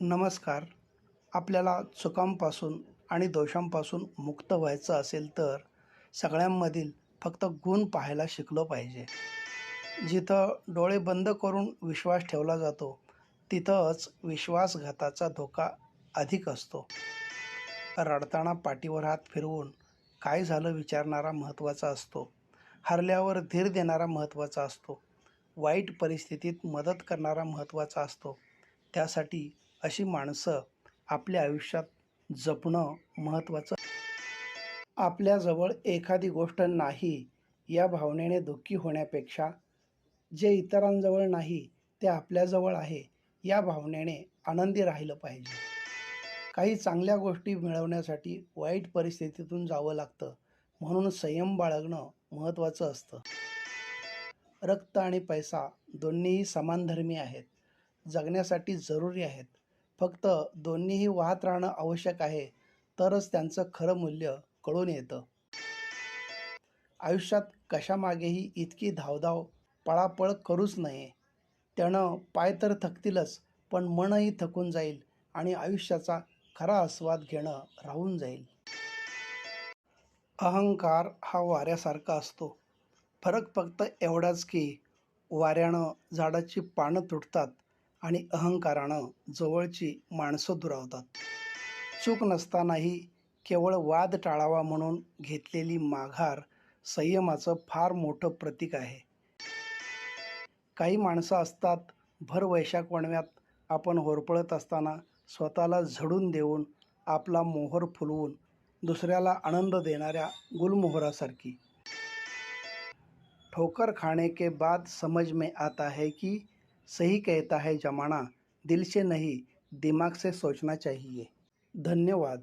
नमस्कार. आपल्याला चुकांपासून आणि दोषांपासून मुक्त व्हायचं असेल तर सगळ्यांमधील फक्त गुण पाहायला शिकलो पाहिजे. जिथं डोळे बंद करून विश्वास ठेवला जातो, तिथंच विश्वासघाताचा धोका अधिक असतो. रडताना पाठीवर हात फिरवून काय झालं विचारणारा महत्त्वाचा असतो. हरल्यावर धीर देणारा महत्त्वाचा असतो. वाईट परिस्थितीत मदत करणारा महत्त्वाचा असतो. त्यासाठी अशी माणसं आपल्या आयुष्यात जपणं महत्त्वाचं. आपल्याजवळ एखादी गोष्ट नाही या भावनेने दुःखी होण्यापेक्षा जे इतरांजवळ नाही ते आपल्याजवळ आहे या भावनेने आनंदी राहिलं पाहिजे. काही चांगल्या गोष्टी मिळवण्यासाठी वाईट परिस्थितीतून जावं लागतं, म्हणून संयम बाळगणं महत्त्वाचं असतं. रक्त आणि पैसा दोन्हीही समानधर्मी आहेत, जगण्यासाठी जरुरी आहेत. फक्त दोन्हीही वाहत राहणं आवश्यक आहे, तरच त्यांचं खरं मूल्य कळून येतं. आयुष्यात कशामागेही इतकी धावधाव पळापळ करूच नये. त्यानं पाय तर थकतीलच, पण मनही थकून जाईल आणि आयुष्याचा खरा आस्वाद घेणं राहून जाईल. अहंकार हा वाऱ्यासारखा असतो. फरक फक्त एवढाच की वाऱ्यानं झाडाची पानं तुटतात आणि अहंकारानं जवळची माणसं दुरावतात. चूक नसतानाही केवळ वाद टाळावा म्हणून घेतलेली माघार संयमाचं फार मोठं प्रतीक आहे. काही माणसं असतात, भर वैशाख वणव्यात आपण होरपळत असताना स्वतःला झडून देऊन आपला मोहर फुलवून दुसऱ्याला आनंद देणाऱ्या गुलमोहरासारखी. ठोकर खाने के बाद समझ में आता है कि सही कहता है जमाना, दिल से नहीं दिमाग से सोचना चाहिए. धन्यवाद.